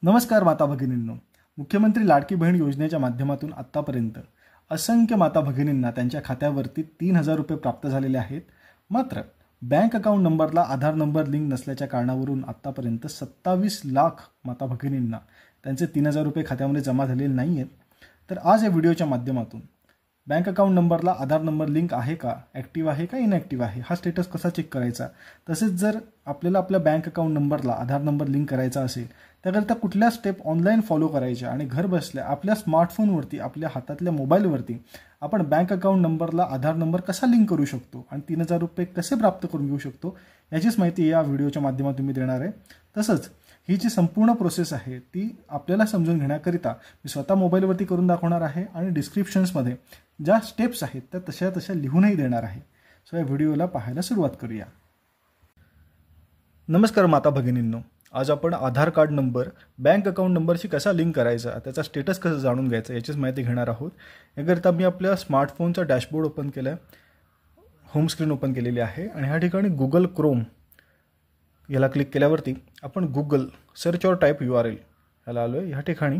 नमस्कार माता भगिनींनो. मुख्यमंत्री लाडकी बहीण योजनेच्या माध्यमातून आत्तापर्यंत असंख्य माता भगिनींना त्यांच्या खात्यावरती 3,000 रुपये प्राप्त झालेले आहेत. मात्र बँक अकाउंट नंबरला आधार नंबर लिंक नसल्याच्या कारणावरून आत्तापर्यंत 27 लाख माता भगिनींना त्यांचे 3,000 रुपये खात्यामध्ये जमा झालेले नाही आहेत. तर आज या व्हिडिओच्या माध्यमातून बँक अकाउंट नंबरला आधार नंबर लिंक आहे का, ॲक्टिव्ह आहे का इनॲक्टिव्ह आहे, हा स्टेटस कसा चेक करायचा, तसेच जर आपल्याला आपल्या बँक अकाउंट नंबरला आधार नंबर लिंक करायचा असेल त्याकरिता कुठल्या स्टेप ऑनलाईन फॉलो करायच्या आणि घर बसल्या आपल्या स्मार्टफोनवरती आपल्या हातातल्या मोबाईलवरती आपण बँक अकाउंट नंबरला आधार नंबर कसा लिंक करू शकतो आणि 3,000 रुपये कसे प्राप्त करून घेऊ शकतो याचीच माहिती या व्हिडिओच्या माध्यमातून मी देणार आहे. तसंच ही जी संपूर्ण प्रोसेस आहे ती आपल्याला समजून घेण्याकरिता मी स्वतः मोबाईलवरती करून दाखवणार आहे आणि डिस्क्रिप्शन्समध्ये ज्या स्टेप्स आहेत त्या तशा लिहूनही देणार आहे. सो या व्हिडिओला पाहायला सुरुवात करूया. नमस्कार माता भगिनींनो. आज आपण आधार कार्ड नंबर बँक अकाउंट नंबरशी कसा लिंक करायचा, त्याचा स्टेटस कसं जाणून घ्यायचा याचीच माहिती घेणार आहोत. याकरिता मी आपल्या स्मार्टफोनचा डॅशबोर्ड ओपन केला आहे, होम स्क्रीन ओपन केलेली आहे आणि ह्या ठिकाणी गुगल क्रोम याला क्लिक केल्यावरती आपण गुगल सर्च और टाईप URL याला आलो आहे. ह्या ठिकाणी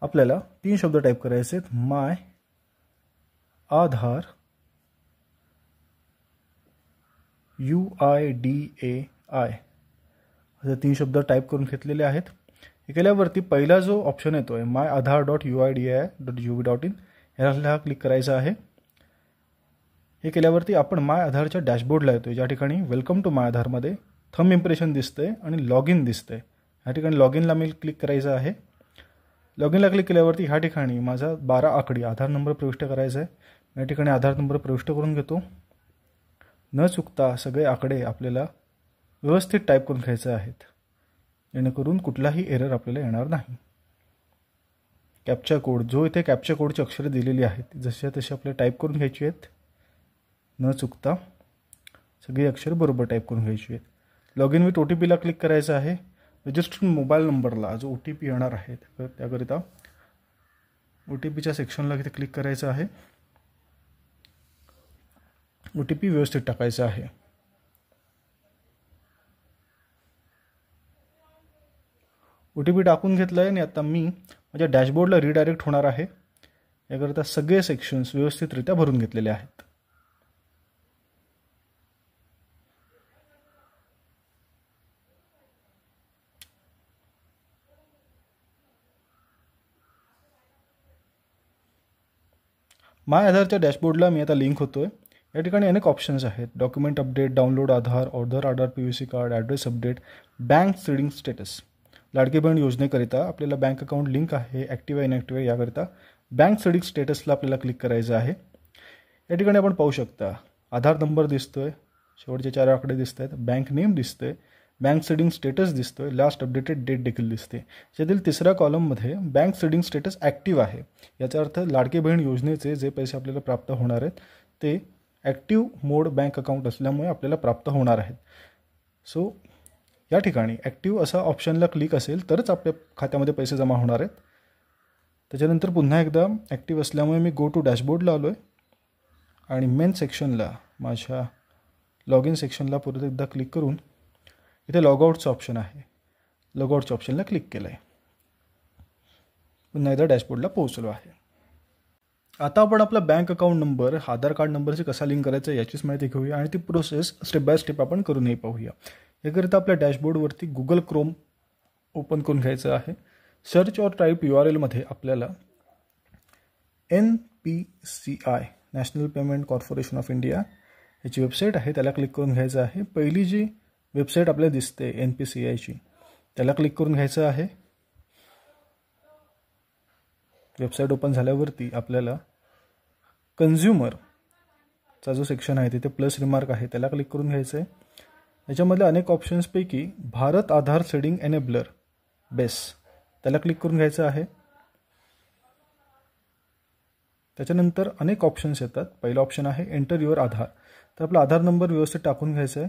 आपल्याला 3 शब्द टाईप करायचे आहेत. माय आधार UIDAI असे 3 शब्द टाईप करून घेतलेले आहेत. हे केल्यावरती पहिला जो ऑप्शन येतो आहे myAadhar.uidai.gov.in याला क्लिक करायचा आहे. हे केल्यावरती आपण माय आधारच्या डॅशबोर्डला येतो आहे, ज्या ठिकाणी वेलकम टू माय आधारमध्ये थंब इम्प्रेशन दिसतंय आणि लॉग इन दिसतंय. ह्या ठिकाणी लॉग इनला मी क्लिक करायचं आहे. लॉग इनला क्लिक केल्यावरती ह्या ठिकाणी माझा 12 आकडी आधार नंबर प्रविष्ट करायचा आहे. या ठिकाणी आधार नंबर प्रविष्ट करून घेतो. न चुकता सगळे आकडे आपल्याला व्यवस्थित टाईप करून घ्यायचे आहेत, जेणेकरून कुठलाही एरर आपल्याला येणार नाही. कॅप्चा कोड, जो इथे कॅप्चा कोडची अक्षरे दिलेली आहेत जशा तशी आपल्याला टाईप करून घ्यायची आहेत. न चुकता सगळी अक्षरे बरोबर टाईप करून घ्यायची आहेत. लॉग इन विथ OTPला क्लिक करायचं आहे. रजिस्टर्ड मोबाईल नंबरला जो OTP येणार आहे त्याकरिता OTPच्या सेक्शनला इथे क्लिक करायचं आहे. OTP व्यवस्थित टाकायचा आहे. OTP टाकून घेतला आहे आणि आता मी माझ्या डॅशबोर्डला रिडायरेक्ट होणार आहे. याकरिता सगळे सेक्शन्स व्यवस्थितरित्या भरून घेतलेले आहेत. माय आधारच्या डॅशबोर्डला मी आता लिंक होतो आहे. या ठिकाणी अनेक ऑप्शन्स आहेत. Document update, download Aadhaar, order Aadhaar PVC card, address update, bank seeding status. Ladki Bahin योजनेकरिता आपल्याला बँक अकाउंट लिंक आहे, ॲक्टिव्ह आहे इनॲक्टिव्ह आहे, याकरिता बँक सीडिंग स्टेटसला आपल्याला क्लिक करायचं आहे. या ठिकाणी आपण पाहू शकता आधार नंबर दिसतोय, शेवटचे 4 आकडे दिसत आहेत, बँक नेम दिसतोय, बँक सीडिंग स्टेटस दिसतोय, लास्ट अपडेटेड डेट देखील दिसते. यातील तिसऱ्या कॉलममध्ये बँक सीडिंग स्टेटस ॲक्टिव्ह आहे. याचा अर्थ लाडकी बहीण योजनेचे जे पैसे आपल्याला प्राप्त होणार आहेत ते ॲक्टिव्ह मोड बँक अकाउंट असल्यामुळे आपल्याला प्राप्त होणार आहेत. सो या ठिकाणी ॲक्टिव्ह असा ऑप्शनला क्लिक असेल तरच आपल्या खात्यामध्ये पैसे जमा होणार आहेत. त्याच्यानंतर पुन्हा एकदा ॲक्टिव्ह असल्यामुळे मी गो टू डॅशबोर्डला आलो आहे आणि मेन सेक्शनला माझ्या लॉग इन सेक्शनला परत एकदा क्लिक करून इथे लॉगआउटचं ऑप्शन आहे, लॉगआउटच्या ऑप्शनला क्लिक केलं आहे. पुन्हा एकदा डॅशबोर्डला पोहोचलो आहे. आता आपण आपला बँक अकाउंट नंबर आधार कार्ड नंबरशी कसा लिंक करायचा याचीच माहिती घेऊया आणि ती प्रोसेस स्टेप बाय स्टेप आपण करूनही पाहूया. याकरिता आपल्या डॅशबोर्डवरती गुगल क्रोम ओपन करून घ्यायचं आहे. सर्च और टाईप URLमध्ये आपल्याला NPCI national payment corporation of India याची वेबसाईट आहे, त्याला क्लिक करून घ्यायचं आहे. पहिली जी वेबसाईट आपल्याला दिसते NPCIची त्याला क्लिक करून घ्यायचं आहे. वेबसाईट ओपन झाल्यावरती आपल्याला कन्झ्युमरचा जो सेक्शन आहे तिथे प्लस रिमार्क आहे त्याला क्लिक करून घ्यायचं आहे. याच्यामधल्या अनेक ऑप्शन्सपैकी भारत आधार सीडिंग एनेबलर बेस त्याला क्लिक करून घ्यायचं आहे. त्याच्यानंतर अनेक ऑप्शन्स येतात. पहिला ऑप्शन आहे एंटर युअर आधार. तर आपला आधार नंबर व्यवस्थित टाकून घ्यायचा आहे.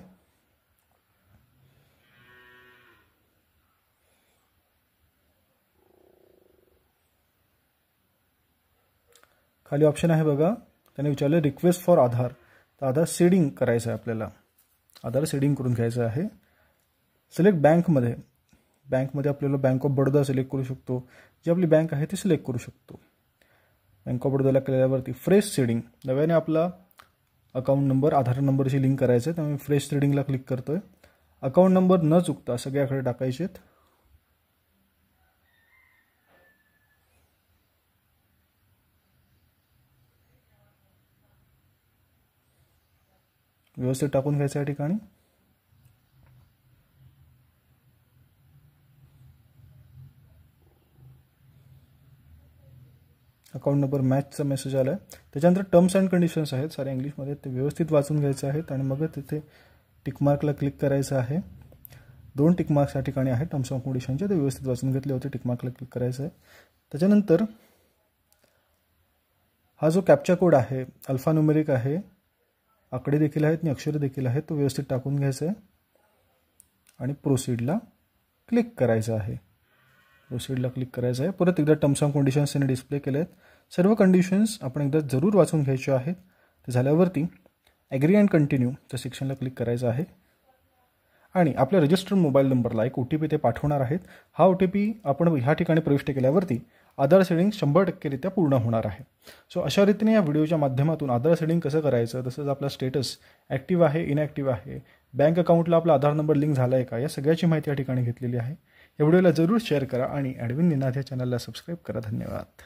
खाली ऑप्शन आहे बघा, त्याने विचारलं रिक्वेस्ट फॉर आधार. तर आधार सीडिंग करायचं आहे आपल्याला, आधार सीडिंग करून घ्यायचं आहे. सिलेक्ट बँकमध्ये बँकमध्ये आपल्याला बँक ऑफ बडोदा सिलेक्ट करू शकतो, जी आपली बँक आहे ती सिलेक्ट करू शकतो. बँक ऑफ बडोदाला केल्यावरती फ्रेश सीडिंग, नव्याने आपला अकाउंट नंबर आधार नंबरशी लिंक करायचं आहे, त्यामुळे फ्रेश सीडिंगला क्लिक करतो आहे. अकाउंट नंबर न चुकता सगळ्याकडे टाकायचे आहेत. व्यवस्थित टाकून घ्यायचं या ठिकाणी. अकाउंट नंबर मॅचचा मेसेज आला आहे. त्याच्यानंतर टर्म्स अँड कंडिशन्स आहेत, सारे इंग्लिशमध्ये, ते व्यवस्थित वाचून घ्यायचे आहेत आणि मग तिथे टिकमार्कला क्लिक करायचं आहे. 2 टिकमार्क्स या ठिकाणी आहेत टर्म्स अँड कंडिशनचे, ते व्यवस्थित वाचून घेतले होते. टिकमार्कला क्लिक करायचं आहे. त्याच्यानंतर हा जो कॅप्चा कोड आहे अल्फान्यूमेरिक आहे, आकडे देखील आहेत आणि अक्षरे देखील आहेत, तो व्यवस्थित टाकून घ्यायचा आहे आणि प्रोसीडला क्लिक करायचं आहे. प्रोसीडला क्लिक करायचं आहे. परत एकदा टर्म्स अँड कंडिशन्स त्यांनी डिस्प्ले केले आहेत. सर्व कंडिशन्स आपण एकदा जरूर वाचून घ्यायचे आहेत. ते झाल्यावरती ॲग्री अँड कंटिन्यू त्या सेक्शनला क्लिक करायचं आहे आणि आपल्या रजिस्टर्ड मोबाईल नंबरला एक OTP ते पाठवणार आहेत. हा OTP आपण ह्या ठिकाणी प्रविष्ट केल्यावरती आधार सेडिंग 100%रित्या पूर्ण होणार आहे. सो अशा रीतीने या व्हिडिओच्या माध्यमातून आधार सेडिंग कसं करायचं, तसंच आपला स्टेटस ॲक्टिव्ह आहे इनॲक्टिव्ह आहे, बँक अकाउंटला आपला आधार नंबर लिंक झाला आहे का, या सगळ्याची माहिती या ठिकाणी घेतलेली आहे. या व्हिडिओला जरूर शेअर करा आणि ॲडविन निनाद या चॅनलला सबस्क्राईब करा. धन्यवाद.